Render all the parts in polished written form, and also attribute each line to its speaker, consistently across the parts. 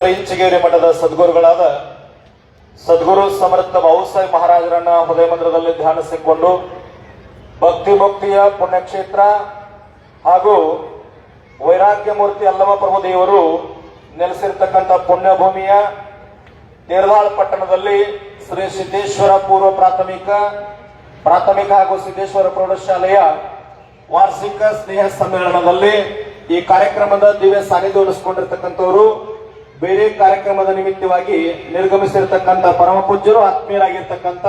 Speaker 1: ಇಂಚಿಗೇರಿ ಮಠದ ಸದ್ಗುರುಗಳಾದ ಸದ್ಗುರು ಸಮರ್ಥ ಬಾಬುಸಾಹೇಬ್ ಮಹಾರಾಜರನ್ನ ಹೃದಯ ಮಂದಿರದಲ್ಲಿ ಧ್ಯಾನಿಸಿಕೊಂಡು ಭಕ್ತಿ ಮುಕ್ತಿಯ ಪುಣ್ಯಕ್ಷೇತ್ರ ಹಾಗೂ ವೈರಾಗ್ಯ ಮೂರ್ತಿ ಅಲ್ಲಮ ಪ್ರಭು ದೇವರು ನೆಲೆಸಿರ್ತಕ್ಕಂಥ ಪುಣ್ಯಭೂಮಿಯ ತೇರದಾಳ್ ಪಟ್ಟಣದಲ್ಲಿ ಶ್ರೀ ಸಿದ್ದೇಶ್ವರ ಪೂರ್ವ ಪ್ರಾಥಮಿಕ ಹಾಗೂ ಸಿದ್ದೇಶ್ವರ ಪ್ರೌಢಶಾಲೆಯ ವಾರ್ಷಿಕ ಸ್ನೇಹ ಸಮ್ಮೇಳನದಲ್ಲಿ ಈ ಕಾರ್ಯಕ್ರಮದ ದಿವ್ಯ ಸಾನ್ನಿಧ್ಯ ವಹಿಸಿಕೊಂಡಿರ್ತಕ್ಕಂಥವರು ಬೇರೆ ಕಾರ್ಯಕ್ರಮದ ನಿಮಿತ್ತವಾಗಿ ನಿರ್ಗಮಿಸಿರ್ತಕ್ಕಂಥ ಪರಮ ಪೂಜ್ಯರು ಆತ್ಮೀಯರಾಗಿರ್ತಕ್ಕಂಥ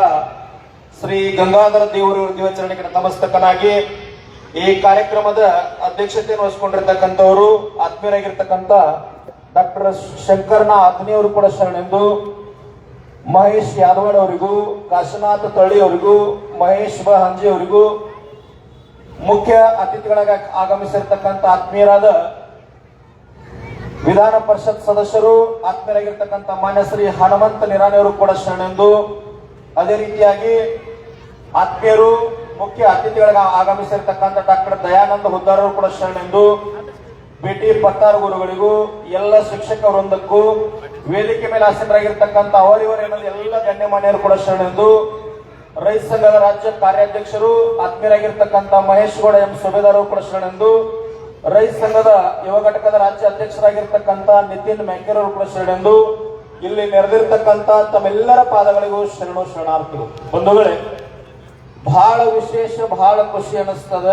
Speaker 1: ಶ್ರೀ ಗಂಗಾಧರ ದೇವರು ದಿವಚರಣೆಗೆ ನಮಸ್ತಕನಾಗಿ ಈ ಕಾರ್ಯಕ್ರಮದ ಅಧ್ಯಕ್ಷತೆಯನ್ನು ವಹಿಸಿಕೊಂಡಿರ್ತಕ್ಕಂಥವರು ಆತ್ಮೀಯರಾಗಿರ್ತಕ್ಕಂಥ ಡಾಕ್ಟರ್ ಶಂಕರನ ಆತ್ಮೀಯವರು ಕೂಡ ಶರಣೆಂದು, ಮಹೇಶ್ ಯಾದವಾಡ್ ಅವರಿಗೂ, ಕಾಶನಾಥ್ ತಳ್ಳಿ ಅವರಿಗೂ, ಮಹೇಶ್ ಹಂಜಿ ಅವರಿಗೂ, ಮುಖ್ಯ ಅತಿಥಿಗಳಾಗಿ ಆಗಮಿಸಿರ್ತಕ್ಕಂಥ ಆತ್ಮೀಯರಾದ ವಿಧಾನ ಪರಿಷತ್ ಸದಸ್ಯರು ಆತ್ಮೀಯರಾಗಿರ್ತಕ್ಕಂಥ ಮಾನ್ಯ ಶ್ರೀ ಹನುಮಂತ ನಿರಾಣಿ ಅವರು ಕೂಡ ಶರಣೆಂದು, ಅದೇ ರೀತಿಯಾಗಿ ಆತ್ಮೀಯರು ಮುಖ್ಯ ಅತಿಥಿಗಳಿಗೆ ಆಗಮಿಸಿರ್ತಕ್ಕಂಥ ಡಾಕ್ಟರ್ ದಯಾನಂದ ಹುದ್ದಾರ್ ಅವರು ಕೂಡ ಶರಣೆಂದು, ಬಿಟಿ ಪತ್ತಾರ್ ಗುರುಗಳಿಗೂ, ಎಲ್ಲ ಶಿಕ್ಷಕ ವೃಂದಕ್ಕೂ, ವೇದಿಕೆ ಮೇಲೆ ಆಸೀನರಾಗಿರ್ತಕ್ಕಂಥ ಅವರಿವರೇನದು ಎಲ್ಲ ಗಣ್ಯಮಾನ್ಯರು ಕೂಡ ಶರಣೆಂದು, ರೈತ ಸಂಘದ ರಾಜ್ಯ ಕಾರ್ಯಾಧ್ಯಕ್ಷರು ಆತ್ಮೀಯರಾಗಿರ್ತಕ್ಕಂಥ ಮಹೇಶ್ ಗೌಡ ಎಂ ಸುಬೇದಾರ್ ಅವರು ಕೂಡ ಶರಣೆಂದು, ರೈತ ಸಂಘದ ಯುವ ಘಟಕದ ರಾಜ್ಯ ಅಧ್ಯಕ್ಷರಾಗಿರ್ತಕ್ಕಂಥ ನಿತಿನ್ ಮೆಂಕರ್ ಅವರು ಕೂಡ ಶರಣೆಂದು, ಇಲ್ಲಿ ನೆರೆದಿರ್ತಕ್ಕಂಥ ತಮ್ಮೆಲ್ಲರ ಪಾದಗಳಿಗೂ ಶರಣಾರ್ಥಿಗಳು. ಬಂಧುಗಳೇ, ಬಹಳ ವಿಶೇಷ, ಬಹಳ ಖುಷಿ ಅನಿಸ್ತದ.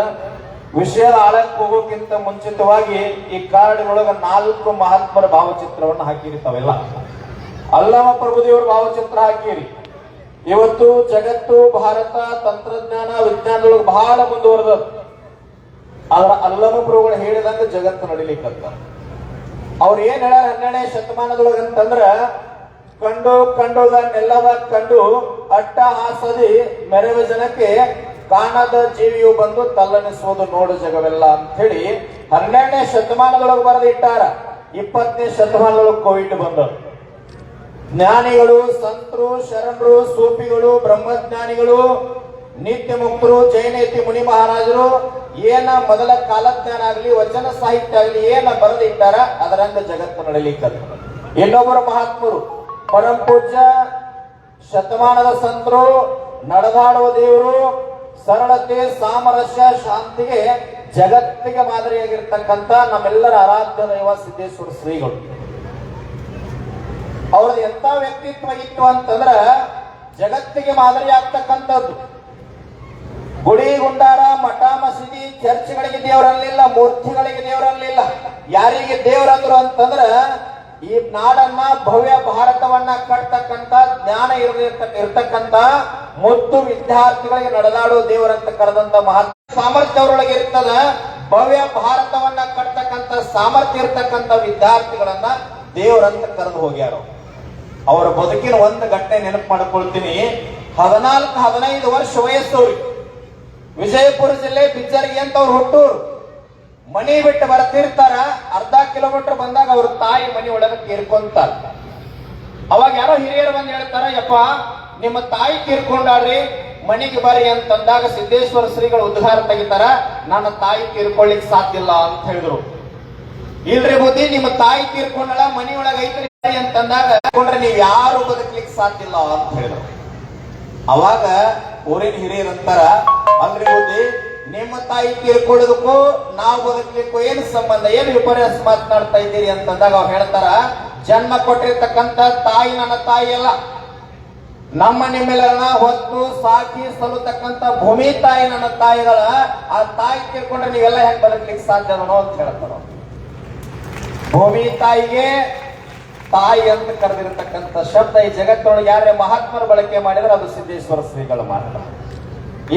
Speaker 1: ವಿಷಯದ ಆಳಕ್ಕೆ ಹೋಗೋಕ್ಕಿಂತ ಮುಂಚಿತವಾಗಿ ಈ ಕಾರ್ಡಿನೊಳಗ 4 ಮಹಾತ್ಮರ ಭಾವಚಿತ್ರವನ್ನು ಹಾಕಿರ್ತಾವೆಲ್ಲ. ಅಲ್ಲಮ ಪ್ರಭುದೇವರ ಭಾವಚಿತ್ರ ಹಾಕಿರಿ. ಇವತ್ತು ಜಗತ್ತು, ಭಾರತ ತಂತ್ರಜ್ಞಾನ ವಿಜ್ಞಾನದೊಳಗೆ ಬಹಳ ಮುಂದುವರೆದ. ಆದ್ರ ಅಲ್ಲಮ ಪ್ರಭುಗಳು ಹೇಳಿದಂಗ ಜಗತ್ತು ನಡಿಲಿಕ್ಕಂತ ಅವ್ರು ಏನ್ ಹೇಳ್ಯಾರ 12ನೇ ಶತಮಾನದೊಳಗ ಅಂತಂದ್ರ, ಕಂಡುದನ್ನೆಲ್ಲವ ಕಂಡು ಅಟ್ಟ ಹಾಸದಿ ಮೆರವ ಜನಕ್ಕೆ ಕಾಣದ ಜೀವಿಯು ಬಂದು ತಲ್ಲಣಿಸುವುದು ನೋಡು ಜಗವೆಲ್ಲ ಅಂತ ಹೇಳಿ 12ನೇ ಶತಮಾನದೊಳಗೆ ಬರೆದಿಟ್ಟಾರ. 20ನೇ ಶತಮಾನದೊಳಗೆ ಕೋವಿಡ್ ಬಂದ. ಜ್ಞಾನಿಗಳು, ಸಂತರು, ಶರಣರು, ಸೂಫಿಗಳು, ಬ್ರಹ್ಮಜ್ಞಾನಿಗಳು, ನಿತ್ಯ ಮುಕ್ತರು, ಜೈನೇತಿ ಮುನಿ ಮಹಾರಾಜರು ಏನ ಮೊದಲ ಕಾಲಜ್ಞಾನ ಆಗಲಿ, ವಚನ ಸಾಹಿತ್ಯ ಆಗಲಿ ಏನ ಬರೆದಿಟ್ಟಾರ ಅದರಂಗ ಜಗತ್ತು ನಡಲಿಕ್ಕದ. ಇನ್ನೊಬ್ಬರು ಮಹಾತ್ಮರು, ಪರಂ ಪೂಜ್ಯ ಶತಮಾನದ ಸಂತರು, ನಡೆದಾಡುವ ದೇವರು, ಸರಳತೆ, ಸಾಮರಸ್ಯ, ಶಾಂತಿಗೆ ಜಗತ್ತಿಗೆ ಮಾದರಿಯಾಗಿರ್ತಕ್ಕಂಥ ನಮ್ಮೆಲ್ಲರ ಆರಾಧ್ಯ ದೈವ ಸಿದ್ದೇಶ್ವರ ಶ್ರೀಗಳು. ಅವ್ರದ್ದು ಎಂತ ವ್ಯಕ್ತಿತ್ವ ಇತ್ತು ಅಂತಂದ್ರ ಜಗತ್ತಿಗೆ ಮಾದರಿ ಆಗ್ತಕ್ಕಂಥದ್ದು. ಗುಡಿ ಗುಂಡಾರ, ಮಠ ಮಸೀದಿ, ಚರ್ಚ್ಗಳಿಗೆ ದೇವರಲ್ಲಿಲ್ಲ, ಮೂರ್ತಿಗಳಿಗೆ ದೇವರಲ್ಲಿಲ್ಲ. ಯಾರಿಗೆ ದೇವರಂದ್ರು ಅಂತಂದ್ರ ಈ ನಾಡನ್ನ, ಭವ್ಯ ಭಾರತವನ್ನ ಕಟ್ತಕ್ಕಂಥ ಜ್ಞಾನ ಇರ್ತಕ್ಕಂಥ ಮುದ್ದು ವಿದ್ಯಾರ್ಥಿಗಳಿಗೆ ನಡೆದಾಡುವ ದೇವರಂತ ಕರೆದಂತ ಮಹತ್ವ ಸಾಮರ್ಥ್ಯ ಅವರೊಳಗೆ ಇರ್ತದ. ಭವ್ಯ ಭಾರತವನ್ನ ಕಟ್ತಕ್ಕಂಥ ಸಾಮರ್ಥ್ಯ ಇರ್ತಕ್ಕಂಥ ವಿದ್ಯಾರ್ಥಿಗಳನ್ನ ದೇವರಂತ ಕರೆದು ಹೋಗ್ಯಾರ. ಅವರ ಬದುಕಿನ ಒಂದು ಘಟನೆ ನೆನಪು ಮಾಡ್ಕೊಳ್ತೀನಿ. 14-15 ವರ್ಷ ವಯಸ್ಸವ್ರಿಗೆ ವಿಜಯಪುರ ಜಿಲ್ಲೆ ಬಿಜ್ಜರಿಗೆ ಅಂತ ಅವ್ರು ಹುಟ್ಟೂರು. ಮನಿ ಬಿಟ್ಟು ಬರ್ತಿರ್ತಾರ. ಅರ್ಧ ಕಿಲೋಮೀಟರ್ ಬಂದಾಗ ಅವ್ರ ತಾಯಿ ಮನಿ ಒಳಗೆ ತೀರ್ಕೊಂತಾರ. ಅವಾಗ ಯಾರೋ ಹಿರಿಯರು ಬಂದು ಹೇಳ್ತಾರ, ಯಪ್ಪ ನಿಮ್ಮ ತಾಯಿ ತೀರ್ಕೊಂಡಾಡ್ರಿ, ಮನಿಗೆ ಬರ್ರಿ ಅಂತಂದಾಗ ಸಿದ್ದೇಶ್ವರ ಶ್ರೀಗಳು ಉದ್ಧಾರ ತೆಗಿತಾರ. ನನ್ನ ತಾಯಿ ತೀರ್ಕೊಳ್ಳಿಕ್ ಸಾಧ್ಯ ಇಲ್ಲ ಅಂತ ಹೇಳಿದ್ರು. ಇಲ್ರಿ ಬುದ್ಧಿ, ನಿಮ್ಮ ತಾಯಿ ತೀರ್ಕೊಂಡಳ, ಮನಿ ಒಳಗೆ ಐತ್ರಿ ಅಂತಂದಾಗ ನೀವ್ ಯಾರು ಬದುಕ್ಲಿಕ್ಕೆ ಸಾಧ್ಯ ಇಲ್ಲ ಅಂತ ಹೇಳಿದ್ರು. ಅವಾಗ ಊರಿನ ಹಿರಿಯರು ಅಂತಾರ, ಅಲ್ರಿ ಬುದ್ಧಿ, ನಿಮ್ಮ ತಾಯಿ ತೀರ್ಕೊಳ್ಳೋದಕ್ಕೂ ನಾವು ಬದುಕಲಿಕ್ಕೂ ಏನು ಸಂಬಂಧ, ಏನು ವಿಪರ್ಯಾಸ ಮಾತನಾಡ್ತಾ ಇದ್ದೀರಿ ಅಂತಂದಾಗ ಅವ್ರು ಹೇಳ್ತಾರ, ಜನ್ಮ ಕೊಟ್ಟಿರ್ತಕ್ಕಂಥ ತಾಯಿ ನನ್ನ ತಾಯಿ ಅಲ್ಲ, ನಮ್ಮ ನಿಮ್ಮೆಲ್ಲರನ್ನ ಹೊತ್ತು ಸಾಕಿ ಸಲ್ಲತಕ್ಕಂಥ ಭೂಮಿ ತಾಯಿ ನನ್ನ ತಾಯಿಗಳ. ಆ ತಾಯಿ ತೀರ್ಕೊಂಡ್ರೆ ನೀವೆಲ್ಲ ಹೆಂಗ್ ಬದುಕಲಿಕ್ಕೆ ಸಾಧ್ಯ ಅಂತ ಹೇಳ್ತಾರ. ಭೂಮಿ ತಾಯಿಗೆ ತಾಯಿ ಅಂತ ಕರೆದಿರತಕ್ಕಂಥ ಶಬ್ದ ಈ ಜಗತ್ತೊಳಗೆ ಯಾರೇ ಮಹಾತ್ಮರು ಬಳಕೆ ಮಾಡಿದ್ರೆ ಅದು ಸಿದ್ದೇಶ್ವರ ಶ್ರೀಗಳು ಮಾತ್ರ.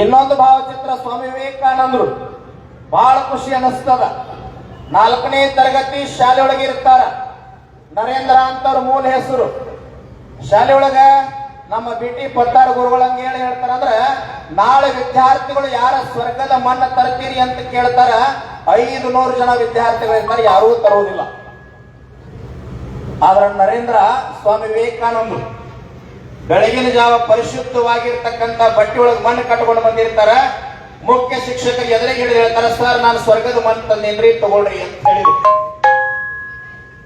Speaker 1: ಇನ್ನೊಂದು ಭಾವಚಿತ್ರ ಸ್ವಾಮಿ ವಿವೇಕಾನಂದರು. ಬಹಳ ಖುಷಿ ಅನಿಸ್ತದ. 4ನೇ ತರಗತಿ ಶಾಲೆ ಒಳಗೆ ಇರ್ತಾರ. ನರೇಂದ್ರ ಅಂತ ಅವ್ರ ಮೂಲ ಹೆಸರು. ಶಾಲೆ ಒಳಗ ನಮ್ಮ ಬಿಟಿ ಪತ್ತಾರ್ ಗುರುಗಳಂಗ ಹೇಳ್ತಾರ ಅಂದ್ರೆ, ನಾಳೆ ವಿದ್ಯಾರ್ಥಿಗಳು ಯಾರ ಸ್ವರ್ಗದ ಮಣ್ಣ ತರ್ತೀರಿ ಅಂತ ಕೇಳ್ತಾರ. 500 ಜನ ವಿದ್ಯಾರ್ಥಿಗಳು ಇರ್ತಾರೆ, ಯಾರೂ ತರುವುದಿಲ್ಲ. ಆದ್ರ ನರೇಂದ್ರ ಸ್ವಾಮಿ ವಿವೇಕಾನಂದರು ಬೆಳಗಿನ ಜಾವ ಪರಿಶುದ್ಧವಾಗಿರ್ತಕ್ಕಂಥ ಬಟ್ಟೆ ಒಳಗೆ ಮಣ್ಣು ಕಟ್ಕೊಂಡು ಬಂದಿರ್ತಾರ. ಮುಖ್ಯ ಶಿಕ್ಷಕರಿಗೆ ಎದುರಿಗೆ ಹಿಡಿದು ಹೇಳ್ತಾರ, ಸರ್ ನಾನು ಸ್ವರ್ಗದ ಮಣ್ಣು ತಂದೇನ್ರಿ, ತಗೊಳ್ರಿ ಅಂತ ಹೇಳಿದ್ರು.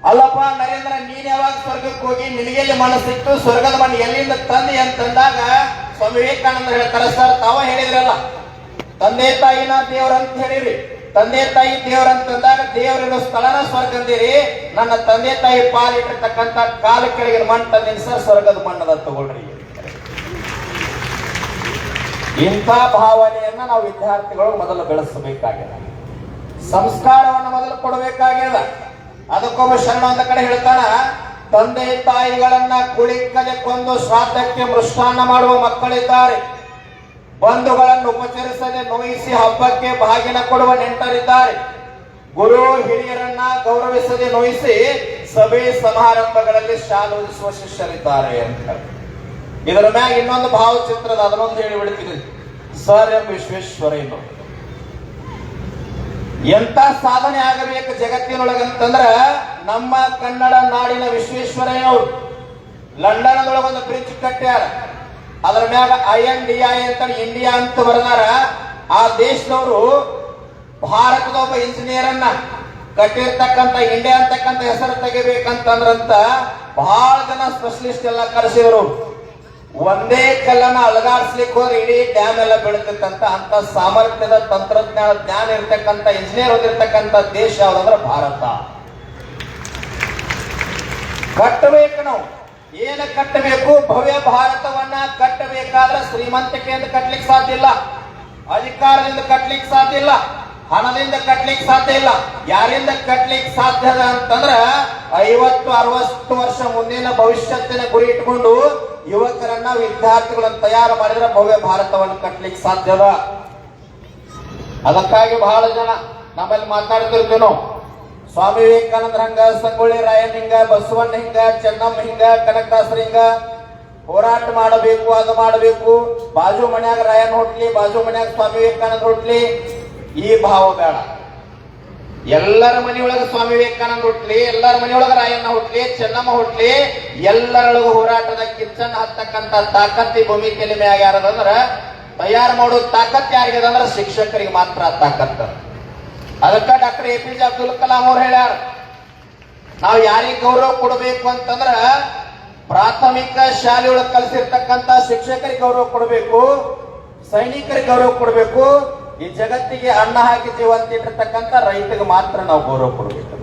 Speaker 1: ಅಲ್ಲಪ್ಪ ನರೇಂದ್ರ, ನೀನ್ ಯಾವಾಗ ಸ್ವರ್ಗಕ್ಕೆ ಹೋಗಿ ನಿನಗೆಲ್ಲಿ ಮನಸ್ಸಿತ್ತು, ಸ್ವರ್ಗದ ಮಣ್ಣು ಎಲ್ಲಿಂದ ತಂದೆ ಅಂತಂದಾಗ ಸ್ವಾಮಿ ವಿವೇಕಾನಂದ ಹೇಳ್ತಾರೆ, ಸರ್ ತಾವ ಹೇಳಿದ್ರಲ್ಲ ತಂದೆ ತಾಯಿನ ದೇವ್ರಂತ ಹೇಳಿರಿ, ತಂದೆ ತಾಯಿ ದೇವ್ರಂತಂದಾಗ ದೇವರಿರೋ ಸ್ಥಳನ ಸ್ವರ್ಗ ಅಂದಿರಿ, ನನ್ನ ತಂದೆ ತಾಯಿ ಪಾಲಿಟ್ಟಿರ್ತಕ್ಕಂಥ ಕಾಲ ಕೆಳಗಿನ ಮಣ್ಣು ತಂದಿನಿ ಸರ್, ಸ್ವರ್ಗದ ಮಣ್ಣದ ತಗೊಳ್ರಿ. ಇಂಥ ಭಾವನೆಯನ್ನ ನಾವು ವಿದ್ಯಾರ್ಥಿಗಳು ಮೊದಲು ಬೆಳೆಸಬೇಕಾಗಿದೆ, ಸಂಸ್ಕಾರವನ್ನು ಮೊದಲು ಕೊಡಬೇಕಾಗ್ಯದ. ಅದಕ್ಕೊಬ್ಬ ಶರಣ ಒಂದು ಕಡೆ ಹೇಳ್ತಾನ, ತಂದೆ ತಾಯಿಗಳನ್ನ ಕುಳಿಕಲೆ ಕೊಂದು ಶ್ರಾದ್ದಕ್ಕೆ ಮೃಷ್ಟಾನ್ನ ಮಾಡುವ ಮಕ್ಕಳಿದ್ದಾರೆ, ಬಂಧುಗಳನ್ನು ಉಪಚರಿಸದೆ ನೋಯಿಸಿ ಹಬ್ಬಕ್ಕೆ ಬಾಗಿನ ಕೊಡುವ ನೆಂಟರಿದ್ದಾರೆ, ಗುರು ಹಿರಿಯರನ್ನ ಗೌರವಿಸದೆ ನೋಯಿಸಿ ಸಭೆ ಸಮಾರಂಭಗಳಲ್ಲಿ ಶಾಲೋದಿಸುವ ಶಿಷ್ಯರಿದ್ದಾರೆ ಅಂತ. ಇದರ ಮ್ಯಾಗ ಇನ್ನೊಂದು ಭಾವಚಿತ್ರದ ಅದನ್ನೊಂದು ಹೇಳಿಬಿಡ್ತೀನಿ, ಸರ್ ಎಂ ವಿಶ್ವೇಶ್ವರಯ್ಯನವರು ಎಂತ ಸಾಧನೆ ಆಗಬೇಕು ಜಗತ್ತಿನೊಳಗಂತಂದ್ರ, ನಮ್ಮ ಕನ್ನಡ ನಾಡಿನ ವಿಶ್ವೇಶ್ವರಯ್ಯನವರು ಲಂಡನ್ದೊಳಗೊಂದು ಬ್ರಿಡ್ಜ್ ಕಟ್ಟ್ಯಾರ, ಅದರ ಮ್ಯಾಗ INDI ಅಂತ ಇಂಡಿಯಾ ಅಂತ ಬರೆದಾರ. ಆ ದೇಶದವರು ಭಾರತದ ಒಬ್ಬ ಇಂಜಿನಿಯರ್ ಅನ್ನ ಕಟ್ಟಿರ್ತಕ್ಕಂಥ ಇಂಡಿಯಾ ಅಂತಕ್ಕಂಥ ಹೆಸರು ತೆಗಿಬೇಕಂತಂದ್ರಂತ ಬಹಳ ಜನ ಸ್ಪೆಷಲಿಸ್ಟ್ ಎಲ್ಲ ಕರೆಸಿದ್ರು. ಒಂದೇ ಕಲ್ಲನ್ನ ಅಲಗಾಡ್ಸ್ಲಿಕ್ಕೆ ಹೋದ್ರೆ ಇಡೀ ಡ್ಯಾಮ್ ಎಲ್ಲ ಬೀಳ್ತಿತ್ತಂತ. ಅಂತ ಸಾಮರ್ಥ್ಯದ ತಂತ್ರಜ್ಞಾನ ಜ್ಞಾನ ಇರ್ತಕ್ಕಂಥ ಇಂಜಿನಿಯರ್ ಓದಿರ್ತಕ್ಕಂಥ ದೇಶ ಯಾವ್ದಂದ್ರೆ ಭಾರತ. ಕಟ್ಟಬೇಕು ನಾವು, ಏನ ಕಟ್ಟಬೇಕು? ಭವ್ಯ ಭಾರತವನ್ನ ಕಟ್ಟಬೇಕಾದ್ರೆ ಶ್ರೀಮಂತಿಕೆಯಿಂದ ಕಟ್ಲಿಕ್ಕೆ ಸಾಧ್ಯ ಇಲ್ಲ, ಅಧಿಕಾರದಿಂದ ಕಟ್ಲಿಕ್ಕೆ ಸಾಧ್ಯ ಇಲ್ಲ, ಹಣದಿಂದ ಕಟ್ಲಿಕ್ಕೆ ಸಾಧ್ಯ ಇಲ್ಲ. ಯಾರಿಂದ ಕಟ್ಲಿಕ್ಕೆ ಸಾಧ್ಯದ ಅಂತಂದ್ರ 50-60 ವರ್ಷ ಮುಂದಿನ ಭವಿಷ್ಯತ್ತಿನ ಗುರಿ ಇಟ್ಕೊಂಡು ಯುವಕರನ್ನ ವಿದ್ಯಾರ್ಥಿಗಳನ್ನ ತಯಾರು ಮಾಡಿದ್ರೆ ಭವ್ಯ ಭಾರತವನ್ನು ಕಟ್ಲಿಕ್ಕೆ ಸಾಧ್ಯದ. ಅದಕ್ಕಾಗಿ ಬಹಳ ಜನ ನಮ್ಮಲ್ಲಿ ಮಾತಾಡ್ತಿರ್ತೀವಿ ನಾವು, ಸ್ವಾಮಿ ವಿವೇಕಾನಂದ್ರ ಹಂಗ, ಸಂಗೊಳ್ಳಿ ರಾಯಣ್ಣ ಹಿಂಗ, ಬಸವಣ್ಣ ಹಿಂಗ, ಚೆನ್ನಮ್ಮ ಹಿಂಗ, ಕನಕದಾಸರ ಹಿಂಗ ಹೋರಾಟ ಮಾಡಬೇಕು, ಅದು ಮಾಡಬೇಕು, ಬಾಜು ಮನ್ಯಾಗ ರಾಯಣ್ಣ ಹುಟ್ಲಿ, ಬಾಜು ಮನ್ಯಾಗ ಸ್ವಾಮಿ ವಿವೇಕಾನಂದ ಹುಟ್ಲಿ, ಈ ಭಾವ ಬೇಡ. ಎಲ್ಲರ ಮನೆಯೊಳಗೆ ಸ್ವಾಮಿ ವಿವೇಕಾನಂದ ಹುಟ್ಲಿ, ಎಲ್ಲರ ಮನೆಯೊಳಗೆ ರಾಯಣ್ಣ ಹುಟ್ಲಿ, ಚೆನ್ನಮ್ಮ ಹುಟ್ಲಿ, ಎಲ್ಲರೊಳಗೂ ಹೋರಾಟದ ಕಿಚ್ಚನ್ನ ಹತ್ತಕ್ಕಂತ ತಾಕತ್ತಿ ಭೂಮಿ ಕೆಲೆ ಮ್ಯಾಗ ಯಾರದಂದ್ರ ತಯಾರು ಮಾಡೋ ತಾಕತ್ ಯಾರಿಗದಂದ್ರ ಶಿಕ್ಷಕರಿಗೆ ಮಾತ್ರ ತಾಕತ್ತ. ಅದಕ್ಕ ಡಾಕ್ಟರ್ APJ ಅಬ್ದುಲ್ ಕಲಾಂ ಅವ್ರು ಹೇಳ್ಯಾರ, ನಾವು ಯಾರಿಗೆ ಗೌರವ ಕೊಡಬೇಕು ಅಂತಂದ್ರ ಪ್ರಾಥಮಿಕ ಶಾಲೆಯೊಳಗೆ ಕಲಿಸಿರ್ತಕ್ಕಂಥ ಶಿಕ್ಷಕರಿಗೆ ಗೌರವ ಕೊಡಬೇಕು, ಸೈನಿಕರಿಗೆ ಗೌರವ ಕೊಡಬೇಕು, ಈ ಜಗತ್ತಿಗೆ ಅನ್ನ ಹಾಕಿ ಜೀವಂತಿಟ್ಟಿರ್ತಕ್ಕಂಥ ರೈತರಿಗೆ ಮಾತ್ರ ನಾವು ಗೌರವ ಕೊಡಬೇಕು.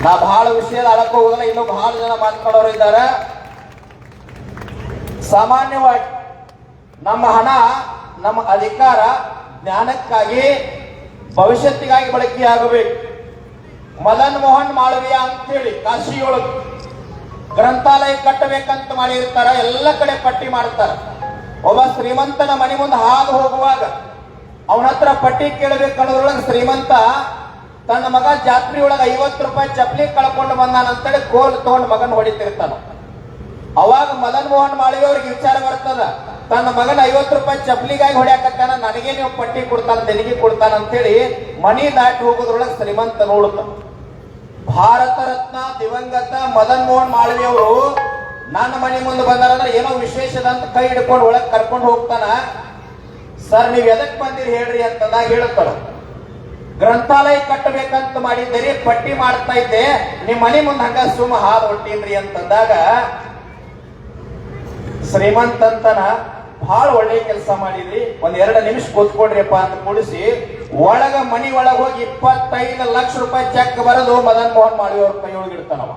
Speaker 1: ನಾ ಬಹಳ ವಿಷಯದ ಅಳಕ ಹೋಗಲ್ಲ, ಇನ್ನು ಬಹಳ ಜನ ಮಾತನಾಡೋರು ಇದ್ದಾರೆ. ಸಾಮಾನ್ಯವಾಗಿ ನಮ್ಮ ಹಣ, ನಮ್ಮ ಅಧಿಕಾರ ಜ್ಞಾನಕ್ಕಾಗಿ, ಭವಿಷ್ಯತ್ತಿಗಾಗಿ ಬಳಕೆ ಆಗಬೇಕು. ಮದನ್ ಮೋಹನ್ ಮಾಳವೀಯ ಅಂತೇಳಿ ಕಾಶಿಯೊಳಗೆ ಗ್ರಂಥಾಲಯ ಕಟ್ಟಬೇಕಂತ ಮಾಡಿರ್ತಾರ, ಎಲ್ಲ ಕಡೆ ಪಟ್ಟಿ ಮಾಡ್ತಾರ. ಒಬ್ಬ ಶ್ರೀಮಂತನ ಮನೆ ಮುಂದೆ ಹಾದು ಹೋಗುವಾಗ ಅವನ ಹತ್ರ ಪಟ್ಟಿ ಕೇಳಬೇಕನ್ನೋದ್ರೊಳಗೆ ಶ್ರೀಮಂತ ತನ್ನ ಮಗ ಜಾತ್ರೆ ಒಳಗೆ 50 ರೂಪಾಯಿ ಚಪ್ಪಲಿ ಕಳ್ಕೊಂಡು ಬಂದಾನಂತೇಳಿ ಕೋಲ್ ತಗೊಂಡು ಮಗನ್ ಹೊಡಿತಿರ್ತಾನ. ಅವಾಗ ಮದನ್ ಮೋಹನ್ ಮಾಳವೀಯ ಅವ್ರಿಗೆ ವಿಚಾರ ಬರ್ತದ, ತನ್ನ ಮಗನ 50 ರೂಪಾಯಿ ಚಪ್ಪಲಿಗಾಗಿ ಹೊಡ್ಯಾಕತ್ತಾನ, ನನಗೆ ನೀವು ಪಟ್ಟಿ ಕೊಡ್ತಾನ, ತೆರಿಗೆ ಕೊಡ್ತಾನ ಅಂತೇಳಿ ಮನಿ ದಾಟಿ ಹೋಗೋದ್ರೊಳಗೆ ಶ್ರೀಮಂತ ನೋಡುತ್ತ. ಭಾರತ ರತ್ನ ದಿವಂಗತ ಮದನ್ ಮೋಹನ್ ಮಾಳವೀಯ ಅವರು ನನ್ನ ಮನೆ ಮುಂದೆ ಬಂದಾರಂದ್ರೆ ಏನೋ ವಿಶೇಷದ ಅಂತ ಕೈ ಹಿಡ್ಕೊಂಡು ಒಳಗೆ ಕರ್ಕೊಂಡು ಹೋಗ್ತಾನ. ಸರ್ ನೀವ್ ಎದಕ್ ಬಂದಿರಿ ಹೇಳ್ರಿ ಅಂತಂದಾಗ ಹೇಳ್ತಾರ, ಗ್ರಂಥಾಲಯ ಕಟ್ಟಬೇಕಂತ ಮಾಡಿದ್ದೀರಿ, ಪಟ್ಟಿ ಮಾಡ್ತಾ ಇದ್ದೆ, ನಿಮ್ ಮನೆ ಮುಂದೆ ಹಂಗ ಸುಮ್ಮ ಹಾದು ಹೊಟ್ಟೀನ್ರಿ ಅಂತಂದಾಗ ಶ್ರೀಮಂತಂತನ ಬಹಳ ಒಳ್ಳೆ ಕೆಲಸ ಮಾಡಿದ್ರಿ, ಒಂದ್ 2 ನಿಮಿಷ ಕೂತ್ಕೊಡ್ರಿಪ್ಪ ಅಂತ ಕೂಡಿಸಿ ಒಳಗ ಮನಿ ಒಳಗ ಹೋಗಿ 25 ಲಕ್ಷ ರೂಪಾಯಿ ಚೆಕ್ ಬರೆದು ಮದನ್ ಮೋಹನ್ ಮಾಳವೀಯ ಅವ್ರ ಕೈಯೊಳಗಿಡ್ತಾನವ.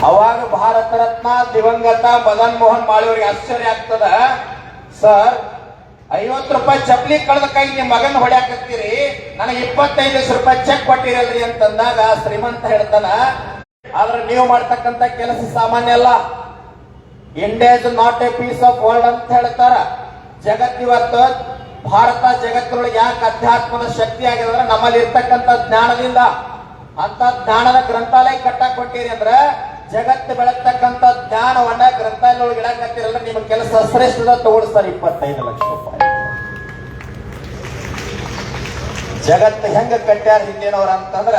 Speaker 1: ಅವಾಗ ಭಾರತ ರತ್ನ ದಿವಂಗತ ಮದನ್ ಮೋಹನ್ ಮಾಳವೀಯರಿಗೆ ಆಶ್ಚರ್ಯ ಆಗ್ತದ, ಸರ್ 50 ರೂಪಾಯಿ ಚಪ್ಪಲಿ ಕಳೆದ ಕೈ ನಿಮ್ ಮಗನ್ ಹೊಡ್ಯಾಕತ್ತೀರಿ, ನನಗೆ 25 ಲಕ್ಷ ರೂಪಾಯಿ ಚೆಕ್ ಕೊಟ್ಟಿರಲ್ರಿ ಅಂತಂದಾಗ ಶ್ರೀಮಂತ ಹೇಳ್ತಾನ, ಆದ್ರೆ ನೀವು ಮಾಡ್ತಕ್ಕಂತ ಕೆಲಸ ಸಾಮಾನ್ಯ ಅಲ್ಲ. India is not a piece of world ಅಂತ ಹೇಳ್ತಾರ. ಜಗತ್ತಿವತ್ತು ಭಾರತ ಜಗತ್ತಿನೊಳಗೆ ಯಾಕೆ ಅಧ್ಯಾತ್ಮದ ಶಕ್ತಿ ಆಗಿದೆ ಅಂದ್ರೆ ನಮ್ಮಲ್ಲಿ ಇರ್ತಕ್ಕಂಥ ಜ್ಞಾನದಿಂದ. ಅಂತ ಜ್ಞಾನದ ಗ್ರಂಥಾಲಯ ಕಟ್ಟಾಕ್ ಕೊಟ್ಟಿರಿ ಅಂದ್ರೆ ಜಗತ್ತು ಬೆಳತಕ್ಕಂಥ ಜ್ಞಾನವನ್ನ ಗ್ರಂಥಾಲಯದೊಳಗೆ ಇಡಕತ್ತೀರಲ್ಲ, ನಿಮ್ಮ ಕೆಲಸ ಶ್ರೇಷ್ಠದ ತಗೊಳಿಸ್ತಾರೆ 25 ಲಕ್ಷ ರೂಪಾಯಿ. ಜಗತ್ತು ಹೆಂಗ ಕಟ್ಟ್ಯಾರ ಹಿಂದಿನವ್ರ ಅಂತಂದ್ರ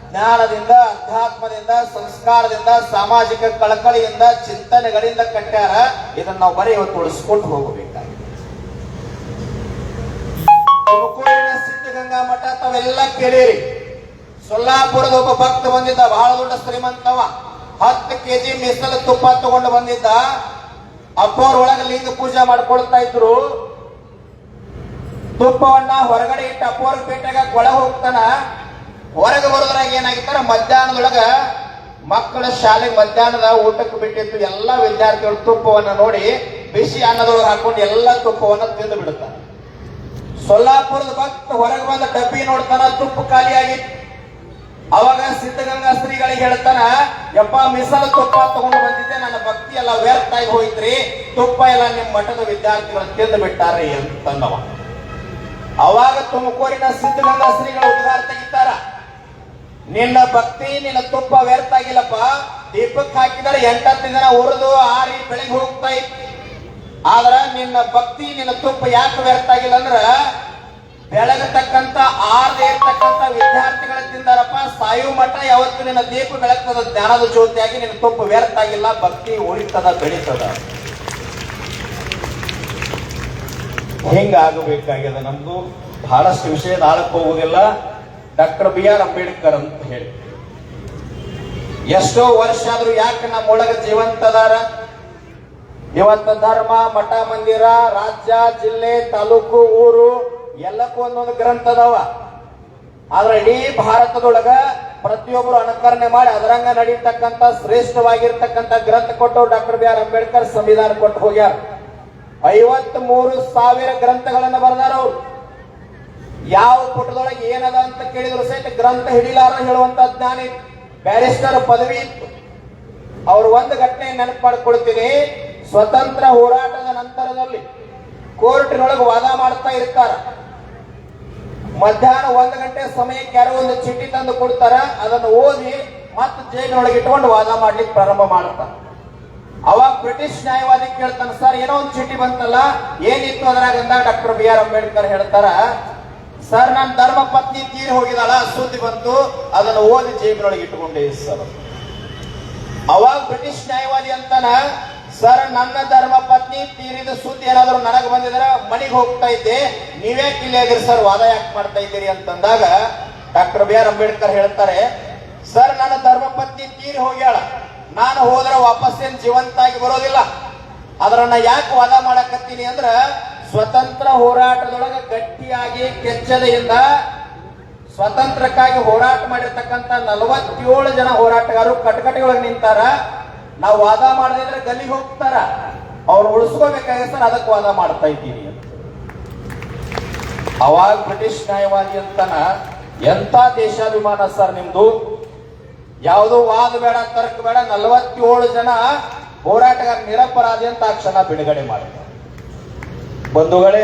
Speaker 1: ಜ್ಞಾನದಿಂದ, ಅಧ್ಯಾತ್ಮದಿಂದ, ಸಂಸ್ಕಾರದಿಂದ, ಸಾಮಾಜಿಕ ಕಳಕಳಿಯಿಂದ, ಚಿಂತನೆಗಳಿಂದ ಕಟ್ಟ್ಯಾರ. ಇದನ್ನ ನಾವು ಬರೀ ಇವತ್ತು ಉಳಿಸ್ಕೊಂಡು ಹೋಗಬೇಕಾಗಿದೆ. ತುಮಕೂರಿನ ಸಿದ್ಧಗಂಗಾ ಮಠ ತಾವೆಲ್ಲ ಕೇಳಿರಿ, ಸೊಲ್ಲಾಪುರದ ಒಬ್ಬ ಭಕ್ತ ಬಂದಿದ್ದ, ಬಹಳ ದೊಡ್ಡ ಶ್ರೀಮಂತವ. 10 kg ಮೀಸಲು ತುಪ್ಪ ತಗೊಂಡು ಬಂದಿದ್ದ. ಅಪ್ಪವ್ರ ಒಳಗೆ ಲಿಂಗ ಪೂಜೆ ಮಾಡ್ಕೊಳ್ತಾ ಇದ್ರು. ತುಪ್ಪವನ್ನ ಹೊರಗಡೆ ಇಟ್ಟು ಅಪ್ಪವ್ರ ಪೇಟೆಗ ಒಳಗೆ ಹೋಗ್ತಾನ. ಹೊರಗೆ ಬರೋದ್ರಾಗ ಏನಾಗಿತ್ತಾರ, ಮಧ್ಯಾಹ್ನದೊಳಗ ಮಕ್ಕಳ ಶಾಲೆಗೆ ಮಧ್ಯಾಹ್ನದ ಊಟಕ್ಕೆ ಬಿಟ್ಟಿತ್ತು. ಎಲ್ಲಾ ವಿದ್ಯಾರ್ಥಿಗಳು ತುಪ್ಪವನ್ನ ನೋಡಿ ಬಿಸಿ ಅನ್ನದೊಳಗೆ ಹಾಕೊಂಡು ಎಲ್ಲಾ ತುಪ್ಪವನ್ನ ತಿಂದು ಬಿಡುತ್ತಾರೆ. ಸೊಲ್ಲಾಪುರದ ಭಕ್ತ ಹೊರಗೆ ಬಂದ ಡಬ್ಬಿ ನೋಡ್ತಾನ, ತುಪ್ಪ ಖಾಲಿಯಾಗಿ. ಅವಾಗ ಸಿದ್ಧಗಂಗಾ ಶ್ರೀಗಳಿಗೆ ಹೇಳ್ತಾನ, ಯಪ್ಪ ಮಿಸಲು ತುಪ್ಪ ತಗೊಂಡು ಬಂದಿದ್ದೆ, ನನ್ನ ಭಕ್ತಿ ಎಲ್ಲ ವ್ಯರ್ಥ ಆಗಿ ಹೋಯ್ತ್ರಿ, ತುಪ್ಪ ಎಲ್ಲ ನಿಮ್ಮ ಮಠದ ವಿದ್ಯಾರ್ಥಿಗಳು ತಿಂದು ಬಿಟ್ಟಾರ್ರಿ ಅಂತಂದವ. ಅವಾಗ ತುಮಕೂರಿನ ಸಿದ್ಧಗಂಗಾ ಶ್ರೀಗಳ ಉದ್ಗಾರ ತೆಗಿತಾರ, ನಿನ್ನ ಭಕ್ತಿ ನಿನ್ನ ತುಪ್ಪ ವ್ಯರ್ಥ ಆಗಿಲ್ಲಪ್ಪ, ದೀಪಕ್ಕೆ ಹಾಕಿದರೆ 8-10 ದಿನ ಉರಿದು ಆರಿ ಬೆಳಿಗ್ಗೆ ಹೋಗ್ತಾ ಇತ್ತು. ಆದ್ರ ನಿನ್ನ ಭಕ್ತಿ ನಿನ್ನ ತುಪ್ಪ ಯಾಕೆ ವ್ಯರ್ಥ ಆಗಿಲ್ಲ ಅಂದ್ರ, ಬೆಳಗತಕ್ಕಂತ ಆರದೇ ಇರ್ತಕ್ಕಂಥ ವಿದ್ಯಾರ್ಥಿಗಳ ತಿಂದಾರಪ್ಪ, ಸಾಯು ಮಠ ಯಾವತ್ತು ನಿನ್ನ ದೀಪ ಬೆಳಗ್ತದ, ಜ್ಞಾನದ ಜ್ಯೋತಿಯಾಗಿ ನಿನ್ನ ತುಪ್ಪ ವ್ಯರ್ಥ ಆಗಿಲ್ಲ, ಭಕ್ತಿ ಉಳಿತದ ಬೆಳೀತದ. ಹಿಂಗಾಗಬೇಕಾಗ್ಯದ ನಮ್ದು. ಬಹಳಷ್ಟು ವಿಷಯದ ಆಳಕ್ಕೆ ಹೋಗುವುದಿಲ್ಲ. ಡಾಕ್ಟರ್ BR ಅಂಬೇಡ್ಕರ್ ಅಂತ ಹೇಳಿ ಎಷ್ಟೋ ವರ್ಷ ಆದ್ರೂ ಯಾಕೆ ನಮ್ಮೊಳಗ ಜೀವಂತದಾರ. ಇವತ್ತ ಧರ್ಮ, ಮಠ ಮಂದಿರ, ರಾಜ್ಯ, ಜಿಲ್ಲೆ, ತಾಲೂಕು, ಊರು ಎಲ್ಲಕ್ಕೂ ಒಂದೊಂದು ಗ್ರಂಥ ಅದಾವ. ಆದ್ರೆ ಇಡೀ ಭಾರತದೊಳಗ ಪ್ರತಿಯೊಬ್ಬರು ಅನುಕರಣೆ ಮಾಡಿ ಅದರಂಗ ನಡೀತಕ್ಕಂಥ ಶ್ರೇಷ್ಠವಾಗಿರ್ತಕ್ಕಂಥ ಗ್ರಂಥ ಕೊಟ್ಟು ಡಾಕ್ಟರ್ BR ಅಂಬೇಡ್ಕರ್ ಸಂವಿಧಾನ ಕೊಟ್ಟು ಹೋಗ್ಯಾರ. 53,000 ಗ್ರಂಥಗಳನ್ನ ಬರೆದಾರ ಅವ್ರು. ಯಾವ ಪುಟದೊಳಗೆ ಏನದ ಅಂತ ಕೇಳಿದ್ರು ಸಹಿತ ಗ್ರಂಥ ಹಿಡಿಲಾರ ಹೇಳುವಂತ ಜ್ಞಾನಿ. ಬ್ಯಾರಿಸ್ಟರ್ ಪದವಿ ಇತ್ತು. ಅವ್ರು ಒಂದು ಘಟನೆ ನೆನಪು ಮಾಡ್ಕೊಳ್ತೀನಿ. ಸ್ವತಂತ್ರ ಹೋರಾಟದ ನಂತರದಲ್ಲಿ ಕೋರ್ಟಿನೊಳಗೆ ವಾದ ಮಾಡ್ತಾ ಇರ್ತಾರ. ಮಧ್ಯಾಹ್ನ 1 ಗಂಟೆ ಸಮಯಕ್ಕೆ ಯಾರೋ ಒಂದು ಚೀಟಿ ತಂದು ಕೊಡ್ತಾರ. ಅದನ್ನು ಓದಿ ಮತ್ತೆ ಜೈಲಿನೊಳಗೆ ಇಟ್ಕೊಂಡು ವಾದ ಮಾಡ್ಲಿಕ್ಕೆ ಪ್ರಾರಂಭ ಮಾಡ್ತಾರ. ಅವಾಗ ಬ್ರಿಟಿಷ್ ನ್ಯಾಯವಾದಿ ಕೇಳ್ತಾನೆ, ಸರ್ ಏನೋ ಒಂದು ಚೀಟಿ ಬಂತಲ್ಲ, ಏನಿತ್ತು ಅದ್ರಾಗಂದ ಡಾಕ್ಟರ್ BR ಅಂಬೇಡ್ಕರ್ ಹೇಳ್ತಾರ, ಸರ್ ನನ್ನ ಧರ್ಮ ಪತ್ನಿ ತೀರಿ ಹೋಗಿದಾಳ, ಸುದ್ದಿ ಬಂತು, ಅದನ್ನು ಓದಿ ಜೇಬಿನೊಳಗೆ ಇಟ್ಟುಕೊಂಡೆ ಸರ್. ಅವಾಗ ಬ್ರಿಟಿಷ್ ನ್ಯಾಯವಾದಿ ಅಂತಾನ, ಸರ್ ನನ್ನ ಧರ್ಮ ಪತ್ನಿ ತೀರಿದ ಸುದ್ದಿ ಏನಾದ್ರು ನನಗೆ ಬಂದಿದ್ರೆ ಮನೆಗೆ ಹೋಗ್ತಾ ಇದ್ದೆ, ನೀವೇ ಕಿಲ್ಲಿಯಾಗಿರಿ ಸರ್, ವಾದ ಯಾಕೆ ಮಾಡ್ತಾ ಇದ್ದೀರಿ ಅಂತಂದಾಗ ಡಾಕ್ಟರ್ BR ಅಂಬೇಡ್ಕರ್ ಹೇಳ್ತಾರೆ, ಸರ್ ನನ್ನ ಧರ್ಮ ಪತ್ನಿ ತೀರಿ ಹೋಗ್ಯಾಳ, ನಾನು ಹೋದ್ರೆ ವಾಪಸ್ಸೇನು ಜೀವಂತ ಆಗಿ ಬರೋದಿಲ್ಲ. ಅದರನ್ನ ಯಾಕೆ ವಾದ ಮಾಡಕತ್ತೀನಿ ಅಂದ್ರ, ಸ್ವತಂತ್ರ ಹೋರಾಟದೊಳಗೆ ಗಟ್ಟಿಯಾಗಿ ಕೆಚ್ಚದೆಯಿಂದ ಸ್ವತಂತ್ರಕ್ಕಾಗಿ ಹೋರಾಟ ಮಾಡಿರ್ತಕ್ಕಂಥ 47 ಜನ ಹೋರಾಟಗಾರರು ಕಟಕಟೆಯೊಳಗೆ ನಿಂತಾರ. ನಾವು ವಾದ ಮಾಡದಿದ್ರೆ ಗಲ್ಲಿಗೆ ಹೋಗ್ತಾರ, ಅವ್ರು ಉಳಿಸ್ಕೋಬೇಕಾಗಿ ಸರ್, ಅದಕ್ಕೆ ವಾದ ಮಾಡ್ತಾ ಇದ್ದೀನಿ ಅಂತ. ಅವಾಗ ಬ್ರಿಟಿಷ್ ನ್ಯಾಯವಾದಿ ಅಂತಾನ, ಎಂತ ದೇಶಾಭಿಮಾನ ಸರ್ ನಿಮ್ದು, ಯಾವುದೋ ವಾದ ಬೇಡ, ತರ್ಕ ಬೇಡ, 47 ಜನ ಹೋರಾಟಗಾರ ನಿರಪರಾಧಿ ಅಂತ ಆ ಕ್ಷಣ ಬಿಡುಗಡೆ ಮಾಡಿದ್ದಾರೆ. ಬಂಧುಗಳೇ,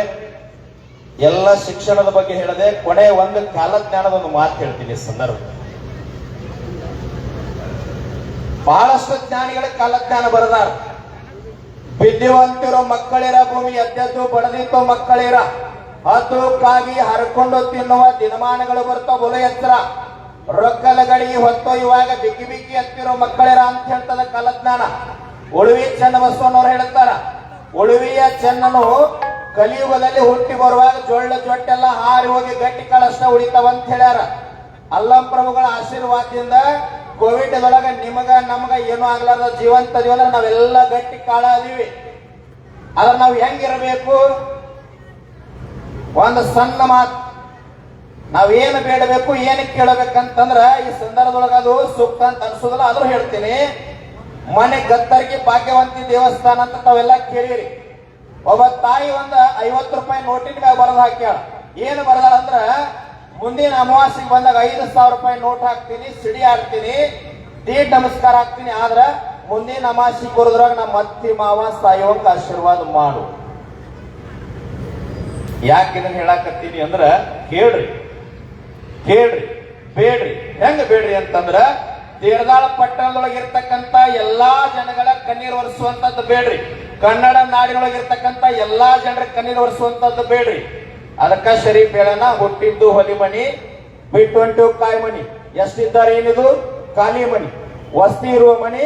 Speaker 1: ಎಲ್ಲ ಶಿಕ್ಷಣದ ಬಗ್ಗೆ ಹೇಳದೆ ಕೊನೆ ಒಂದು ಕಾಲಜ್ಞಾನದ ಒಂದು ಮಾತು ಹೇಳ್ತೀನಿ ಸಂದರ್ಭ. ಬಹಳಷ್ಟು ಜ್ಞಾನಿಗಳ ಕಾಲಜ್ಞಾನ ಬರೆದಾರ. ವಿದ್ಯಾವಂತಿರೋ ಮಕ್ಕಳಿರ, ಭೂಮಿ ಎದ್ದೆದ್ದು ಬಡದಿತ್ತೋ ಮಕ್ಕಳಿರ, ಹತ್ತುಕ್ಕಾಗಿ ಹರ್ಕೊಂಡು ತಿನ್ನುವ ದಿನಮಾನಗಳು ಬರ್ತಾವ ಬಲು ಎತ್ತರ, ರೊಕ್ಕಲ ಗಡಿಗೆ ಹೊತ್ತೊಯ್ಯುವಾಗ ಬಿಕ್ಕಿ ಬಿಕ್ಕಿ ಹತ್ತಿರೋ ಮಕ್ಕಳಿರ ಅಂತ ಹೇಳ್ತದ ಕಾಲಜ್ಞಾನ. ಉಳುವಿ ಚೆನ್ನಬಸವಣ್ಣವ್ರು ಹೇಳ್ತಾರ, ಉಳುವಿಯ ಚೆನ್ನನು ಕಲಿಯುಗದಲ್ಲಿ ಹುಟ್ಟಿ ಬರುವಾಗ ಜೊಳ್ಳ ಜೊಟ್ಟೆಲ್ಲ ಹಾರಿ ಹೋಗಿ ಗಟ್ಟಿ ಕಾಳಷ್ಟ ಉಳಿತಾವಂತ ಹೇಳ್ಯಾರ. ಅಲ್ಲಂ ಪ್ರಭುಗಳ ಆಶೀರ್ವಾದದಿಂದ ಕೋವಿಡ್ ನಿಮಗ ನಮಗ ಏನೂ ಆಗ್ಲಾರ್ದ ಜೀವಂತ ಅಂದ್ರೆ ನಾವೆಲ್ಲ ಗಟ್ಟಿ ಕಾಳ ಅದೀವಿ. ಆದ್ರೆ ನಾವು ಹೆಂಗಿರಬೇಕು, ಒಂದು ಸಣ್ಣ ಮಾತು, ನಾವೇನು ಬೇಡಬೇಕು ಏನು ಕೇಳಬೇಕಂತಂದ್ರ ಈ ಸಂದರ್ಭದೊಳಗ ಅದು ಸೂಕ್ತ ಅಂತ ಅನ್ಸೋದಲ್ಲ, ಆದ್ರೂ ಹೇಳ್ತೀನಿ. ಮನೆ ಗತ್ತರಿಗೆ ಭಾಗ್ಯವಂತಿ ದೇವಸ್ಥಾನ ಅಂತ ತಾವೆಲ್ಲ ಕೇಳಿರಿ. ಒಬ್ಬ ತಾಯಿ ಒಂದು 50 ರೂಪಾಯಿ ನೋಟಿನ ಮ್ಯಾಗ ಬರೆದು ಹಾಕ್ಯಾಳ. ಏನು ಬರೆದಾಳ ಅಂದ್ರ, ಮುಂದಿನ ಅಮಾವಾಸ್ಯೆಗೆ ಬಂದಾಗ 5,000 ರೂಪಾಯಿ ನೋಟ್ ಹಾಕ್ತೀನಿ, ಸಿಡಿ ಹಾಕ್ತೀನಿ, ದೀಡ್ ನಮಸ್ಕಾರ ಹಾಕ್ತೀನಿ, ಆದ್ರ ಮುಂದಿನ ಅಮಾವಾಸ್ಯೆಗೆ ಬರೋದ್ರಾಗ ನಮ್ಮ ಅತ್ತಿ ಮಾವ ಸಾಯೋಂಕ ಆಶೀರ್ವಾದ ಮಾಡು. ಯಾಕೆ ಇದನ್ನ ಹೇಳಾಕತ್ತೀನಿ ಅಂದ್ರ, ಕೇಳ್ರಿ ಬೇಡ್ರಿ. ಹೆಂಗ ಬೇಡ್ರಿ ಅಂತಂದ್ರ, ತೀರ್ದಾಳ ಪಟ್ಟಣದೊಳಗಿರ್ತಕ್ಕಂಥ ಎಲ್ಲಾ ಜನಗಳ ಕಣ್ಣೀರು ಒರೆಸುವಂತದ್ದು ಬೇಡ್ರಿ. ಕನ್ನಡ ನಾಡಿನೊಳಗಿರ್ತಕ್ಕಂಥ ಎಲ್ಲಾ ಜನರ ಕಣ್ಣೀರು ಒರೆಸುವಂತದ್ದು ಬೇಡ್ರಿ. ಅದಕ್ಕ ಶರೀಫ್ ಹೇಳನ, ಹುಟ್ಟಿದ್ದು ಹೊಲಿಮನಿ, ಬಿಟ್ಟುಂಟು ಕಾಯ್ಮನಿ, ಎಷ್ಟಿದ್ದಾರೆ ಏನಿದು ಖಾಲಿ ಮನಿ, ವಸ್ತಿ ಇರುವ ಮನಿ,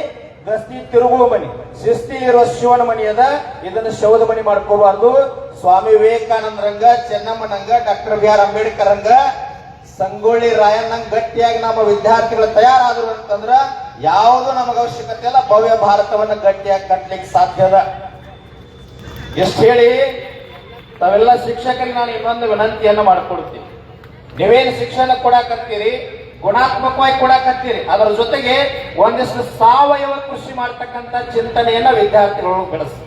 Speaker 1: ಗಸ್ತಿ ತಿರುಗುವ ಮನಿ, ಶಿಸ್ತಿ ಇರುವ ಶಿವನ ಮನಿ ಅದ, ಇದನ್ನ ಶೌದ ಮನಿ ಮಾಡ್ಕೋಬಾರ್ದು. ಸ್ವಾಮಿ ವಿವೇಕಾನಂದರಂಗ, ಚೆನ್ನಮ್ಮನಂಗ, ಡಾಕ್ಟರ್ BR ಅಂಬೇಡ್ಕರ್ ಅಂಗ ಸಂಗೊಳ್ಳಿ ರಾಯಣ್ಣಂಗ್ ಗಟ್ಟಿಯಾಗಿ ನಮ್ಮ ವಿದ್ಯಾರ್ಥಿಗಳು ತಯಾರಾದ್ರು ಅಂತಂದ್ರ ಯಾವುದು ನಮಗ ಅವಶ್ಯಕತೆ ಇಲ್ಲ, ಭವ್ಯ ಭಾರತವನ್ನ ಗಟ್ಟಿಯಾಗಿ ಕಟ್ಟಲಿಕ್ಕೆ ಸಾಧ್ಯದ. ಎಷ್ಟು ಹೇಳಿ ತಾವೆಲ್ಲ ಶಿಕ್ಷಕರಿಗೆ ನಾನು ಇನ್ನೊಂದು ವಿನಂತಿಯನ್ನ ಮಾಡಿಕೊಡ್ತೀನಿ. ನೀವೇನು ಶಿಕ್ಷಣ ಕೊಡಾಕತ್ತೀರಿ, ಗುಣಾತ್ಮಕವಾಗಿ ಕೊಡಾಕತ್ತೀರಿ, ಅದರ ಜೊತೆಗೆ ಒಂದಿಷ್ಟು ಸಾವಯವ ಕೃಷಿ ಮಾಡ್ತಕ್ಕಂಥ ಚಿಂತನೆಯನ್ನ ವಿದ್ಯಾರ್ಥಿಗಳು ಬೆಳೆಸ್ತಾರೆ.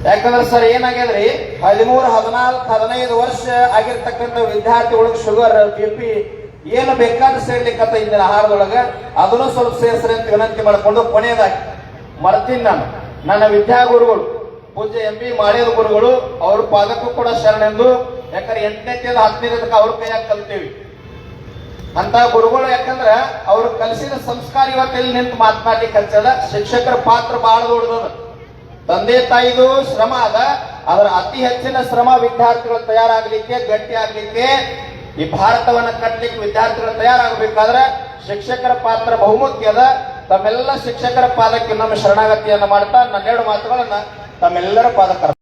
Speaker 1: ಯಾಕಂದ್ರೆ ಸರ್ ಏನಾಗ್ಯದ್ರಿ, 13, 14, 15 ವರ್ಷ ಆಗಿರ್ತಕ್ಕಂಥ ವಿದ್ಯಾರ್ಥಿಗಳಿಗೆ ಶುಗರ್, BP ಏನು ಬೇಕಾದ್ರೂ ಸೇರ್ಲಿಕ್ಕತ್ತ ಇಂದಿನ ಆಹಾರದೊಳಗ, ಅದನ್ನು ಸ್ವಲ್ಪ ಸೇರಿಸ್ರಿ ಅಂತ ವಿನಂತಿ ಮಾಡಿಕೊಂಡು ಕೊನೆಯದಾಗಿ ಮರ್ತೀನಿ ನಾನು ನನ್ನ ವಿದ್ಯಾಗುರುಗಳು ಪೂಜ್ಯ MB ಮಾಳೇದ ಗುರುಗಳು ಅವ್ರ ಪಾದಕ್ಕೂ ಕೂಡ ಶರಣೆಂದು. ಯಾಕಂದ್ರೆ 8ನೇ 10ನೇ ಅವ್ರ ಕೈಯಾಗ ಕಲ್ತೀವಿ ಅಂತ ಗುರುಗಳು. ಯಾಕಂದ್ರ ಅವ್ರು ಕಲಿಸಿದ ಸಂಸ್ಕಾರ ಇವತ್ತೆಲ್ಲಿ ನಿಂತು ಮಾತನಾಡ್ಲಿಕ್ಕೆ ಹಚ್ಚದ. ಶಿಕ್ಷಕರ ಪಾತ್ರ ಬಹಳ ದೊಡ್ಡದ. ತಂದೆ ತಾಯಿದು ಶ್ರಮ ಅದ, ಅದರ ಅತಿ ಹೆಚ್ಚಿನ ಶ್ರಮ ವಿದ್ಯಾರ್ಥಿಗಳು ತಯಾರಾಗಲಿಕ್ಕೆ, ಗಟ್ಟಿ ಆಗ್ಲಿಕ್ಕೆ, ಈ ಭಾರತವನ್ನ ಕಟ್ಟಲಿಕ್ಕೆ ವಿದ್ಯಾರ್ಥಿಗಳು ತಯಾರಾಗಬೇಕಾದ್ರೆ ಶಿಕ್ಷಕರ ಪಾತ್ರ ಬಹುಮುಖ್ಯದ. ತಮ್ಮೆಲ್ಲ ಶಿಕ್ಷಕರ ಪಾದಕ್ಕೆ ನಮ್ಮ ಶರಣಾಗತಿಯನ್ನ ಮಾಡ್ತಾ ನನ್ನೆರಡು ಮಾತುಗಳನ್ನ ತಮ್ಮೆಲ್ಲರ ಪಾದಕ